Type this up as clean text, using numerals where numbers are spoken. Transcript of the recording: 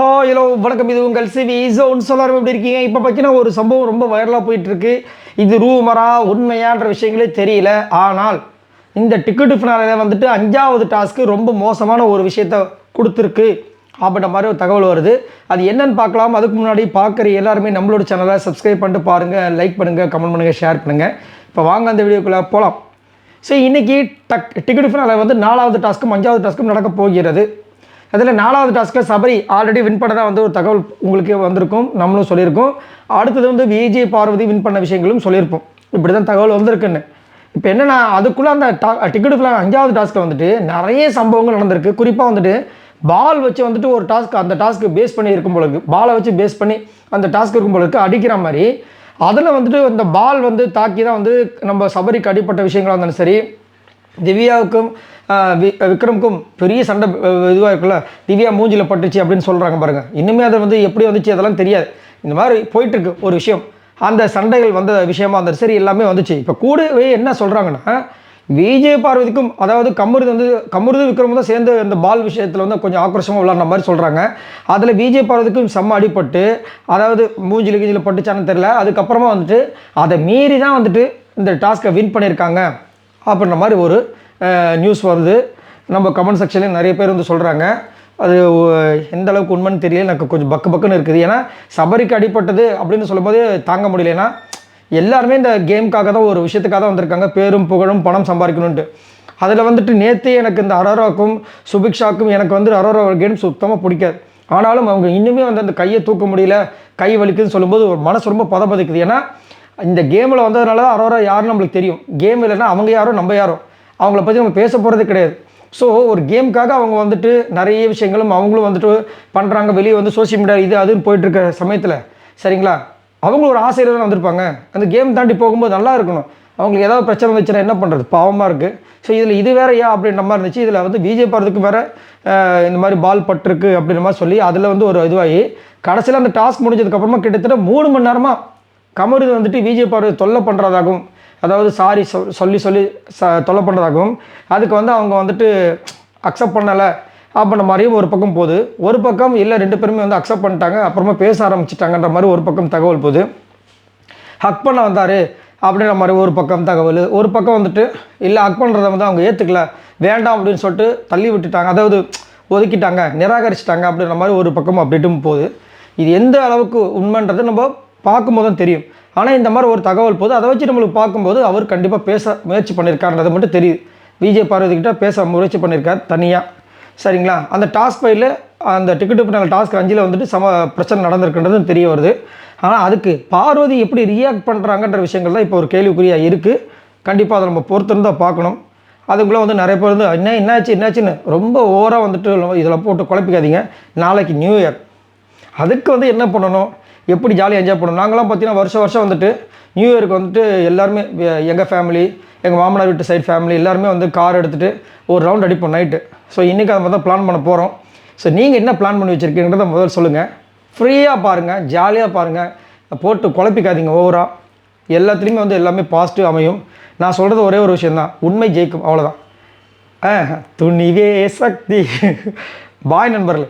Hello வணக்கம். இது உங்கள் சிவி ஜோன். சொல்லாரும் எப்படி இருக்கீங்க? இப்போ பார்த்தீங்கன்னா ஒரு சம்பவம் ரொம்ப வைரலாக போயிட்டுருக்கு. இது ரூமரா உண்மையான்ற விஷயங்களே தெரியல. ஆனால் இந்த டிக்கெட்டு ஃபினாலில் வந்துட்டு 5வது டாஸ்க்கு ரொம்ப மோசமான ஒரு விஷயத்த கொடுத்துருக்கு அப்படின்ற மாதிரி ஒரு தகவல் வருது. அது என்னன்னு பார்க்கலாம். அதுக்கு முன்னாடி பார்க்குற எல்லாருமே நம்மளோட சேனலை சப்ஸ்கிரைப் பண்ணிட்டு பாருங்கள், லைக் பண்ணுங்கள், கமெண்ட் பண்ணுங்கள், ஷேர் பண்ணுங்கள். இப்போ வாங்க அந்த வீடியோக்குள்ளே போகலாம். ஸோ இன்றைக்கி டிக்கெட்டு ஃபினாலில் வந்து 4வது டாஸ்க்கும் 5வது டாஸ்க்கும் நடக்க போகிறது. அதில் 4வது டாஸ்க்கில் சபரி ஆல்ரெடி வின் பண்ணதாக வந்து ஒரு தகவல் உங்களுக்கு வந்திருக்கும், நம்மளும் சொல்லியிருக்கோம். அடுத்தது வந்து விஜய் பார்வதி வின் பண்ண விஷயங்களும் சொல்லியிருப்போம். இப்படி தான் தகவல் வந்திருக்குன்னு. இப்போ என்னென்னா அதுக்குள்ளே அந்த டிக்கெட்டு ஃபினால் 5வது டாஸ்க்கில் வந்துட்டு நிறைய சம்பவங்கள் நடந்திருக்கு. குறிப்பாக வந்துட்டு பால் வச்சு வந்துட்டு ஒரு டாஸ்க் அந்த டாஸ்க்கு பேஸ் பண்ணி இருக்கும் போல இருக்குது. பாலை வச்சு பேஸ் பண்ணி அந்த டாஸ்க் இருக்கும் போல இருக்குது. அடிக்கிற மாதிரி அதில் வந்துட்டு அந்த பால் வந்து தாக்கி தான் வந்து நம்ம சபரிக்கு அடிப்பட்ட விஷயங்களாக இருந்தாலும் சரி, திவ்யாவுக்கும் விக்ரமுக்கும் பெரிய சண்டை இதுவாக இருக்குல்ல, திவ்யா மூஞ்சில் பட்டுச்சு அப்படின்னு சொல்கிறாங்க பாருங்கள். இன்னுமே அதை வந்து எப்படி வந்துச்சு அதெல்லாம் தெரியாது. இந்த மாதிரி போயிட்டுருக்கு ஒரு விஷயம். அந்த சண்டைகள் வந்த விஷயமா அந்த சரி எல்லாமே வந்துச்சு. இப்போ கூடவே என்ன சொல்கிறாங்கன்னா, விஜய் பார்வதிக்கும் அதாவது கமருது விக்ரமும் தான் சேர்ந்து அந்த பால் விஷயத்தில் வந்து கொஞ்சம் ஆக்ரோஷமாக விளாட்ற மாதிரி சொல்கிறாங்க. அதில் விஜய் பார்வதிக்கும் செம்ம அடிப்பட்டு, அதாவது மூஞ்சில் பட்டுச்சான்னு தெரில. அதுக்கப்புறமா வந்துட்டு அதை மீறி தான் வந்துட்டு இந்த டாஸ்க்கை வின் பண்ணியிருக்காங்க அப்படின்ற மாதிரி ஒரு நியூஸ் வருது. நம்ம கமெண்ட் செக்ஷன்லேயும் நிறைய பேர் வந்து சொல்கிறாங்க. அது எந்த அளவுக்கு உண்மைன்னு தெரியல, எனக்கு கொஞ்சம் பக்குன்னு இருக்குது. ஏன்னா சபரிக்கு அடிப்பட்டது அப்படின்னு சொல்லும்போது தாங்க முடியல. ஏன்னா எல்லாருமே இந்த கேமுக்காக தான், ஒரு விஷயத்துக்காக தான் வந்திருக்காங்க, பேரும் புகழும் பணம் சம்பாதிக்கணுன்ட்டு. அதில் வந்துட்டு நேற்றே எனக்கு இந்த அரோராவுக்கும் சுபிக்ஷாவுக்கும் எனக்கு வந்து அரோரா கேம் சுத்தமாக பிடிக்காது. ஆனாலும் அவங்க இன்னுமே வந்து அந்த கையை தூக்க முடியல, கை வலிக்குதுன்னு சொல்லும்போது ஒரு மனசு ரொம்ப பதப்பதிக்குது. ஏன்னா இந்த கேமில் வந்ததுனால தான் அரோரா யாருன்னு நம்மளுக்கு தெரியும். கேம் இல்லைன்னா அவங்க யாரோ நம்ம யாரோ, அவங்கள பற்றி நம்ம பேச போகிறது கிடையாது. ஸோ ஒரு கேமுக்காக அவங்க வந்துட்டு நிறைய விஷயங்களும் அவங்களும் வந்துட்டு பண்ணுறாங்க. வெளியே வந்து சோஷியல் மீடியா இது அதுன்னு போயிட்டுருக்க சமயத்தில் சரிங்களா, அவங்களும் ஒரு ஆசையில் தான் வந்திருப்பாங்க. அந்த கேம் தாண்டி போகும்போது நல்லா இருக்கணும். அவங்களுக்கு ஏதாவது பிரச்சனை வந்துச்சுன்னா என்ன பண்ணுறது, பாவமாக இருக்குது. ஸோ இதில் இது வேறு அப்படின்ற மாதிரி இருந்துச்சு. இதில் வந்து விஜய் பார்வதிக்கு வேறு இந்த மாதிரி பால் பட்டிருக்கு அப்படின்ற மாதிரி சொல்லி அதில் வந்து ஒரு இதுவாகி கடைசியில் அந்த டாஸ்க் முடிஞ்சதுக்கப்புறமா கிட்டத்தட்ட 3 மணி நேரமாக கமருது வந்துட்டு விஜய் பார்வதி தொல்லை பண்ணுறதாகவும், அதாவது சாரி சொல்லி தொல்லை பண்ணுறதாகவும், அதுக்கு வந்து அவங்க வந்துட்டு அக்செப்ட் பண்ணலை அப்படின்ற மாதிரியும் ஒரு பக்கம் போகுது. ஒரு பக்கம் இல்லை 2 பேருமே வந்து அக்செப்ட் பண்ணிட்டாங்க, அப்புறமா பேச ஆரம்பிச்சிட்டாங்கன்ற மாதிரி ஒரு பக்கம் தகவல் போகுது. ஹக் பண்ண வந்தார் அப்படின்ற மாதிரி ஒரு பக்கம் தகவல். ஒரு பக்கம் வந்துட்டு இல்லை ஹக் பண்ணுறத வந்து அவங்க ஏற்றுக்கல, வேண்டாம் அப்படின்னு சொல்லிட்டு தள்ளி விட்டுட்டாங்க, அதாவது ஒதுக்கிட்டாங்க, நிராகரிச்சிட்டாங்க அப்படின்ற மாதிரி ஒரு பக்கம் அப்படிட்டும் போகுது. இது எந்த அளவுக்கு உண்மைன்றது நம்ம பார்க்கும்போது தான் தெரியும். ஆனால் இந்த மாதிரி ஒரு தகவல் போது அதை வச்சு நம்மளுக்கு பார்க்கும்போது அவர் கண்டிப்பாக பேச முயற்சி பண்ணியிருக்காருன்றது மட்டும் தெரியுது. விஜய் பார்வதிக்கிட்ட பேச முயற்சி பண்ணியிருக்கார் தனியாக, சரிங்களா. அந்த டாஸ்க் ஃபைலில் அந்த டிக்கெட்டு ஃபினால் டாஸ்க் 5ல் வந்துட்டு பிரச்சனை நடந்திருக்குன்றதும் தெரிய வருது. ஆனால் அதுக்கு பார்வதி எப்படி ரியாக்ட் பண்ணுறாங்கன்ற விஷயங்கள் தான் இப்போ ஒரு கேள்விக்குறியாக இருக்குது. கண்டிப்பாக அதை நம்ம பொறுத்திருந்தால் பார்க்கணும். அதுக்குள்ளே வந்து நிறைய பேர் வந்து என்னாச்சுன்னு ரொம்ப ஓவராக வந்துட்டு இதில் போட்டு குழப்பிக்காதீங்க. நாளைக்கு நியூ இயர், அதுக்கு வந்து என்ன பண்ணணும், எப்படி ஜாலியாக என்ஜாய் பண்ணணும். நாங்களாம் பார்த்தீங்கன்னா வருஷம் வந்துட்டு நியூ இயருக்கு வந்துட்டு எல்லாருமே எங்கள் ஃபேமிலி, எங்கள் மாமனார் வீட்டு சைடு ஃபேமிலி எல்லாருமே வந்து கார் எடுத்துகிட்டு ஒரு ரவுண்ட் அடிப்போம் நைட்டு. ஸோ இன்றைக்கி அதை மாதிரி தான் பிளான் பண்ண போகிறோம். ஸோ நீங்கள் என்ன பிளான் பண்ணி வச்சுருக்கீங்கன்றதை முதல்ல சொல்லுங்கள். ஃப்ரீயாக பாருங்கள், ஜாலியாக பாருங்கள், போட்டு குழப்பிக்காதீங்க ஓவராக. எல்லாத்துலேயுமே வந்து எல்லாமே பாசிட்டிவ் அமையும். நான் சொல்கிறது ஒரே ஒரு விஷயந்தான், உண்மை ஜெயிக்கும், அவ்வளோதான். துணிவே சக்தி. பாய் நண்பர்களே.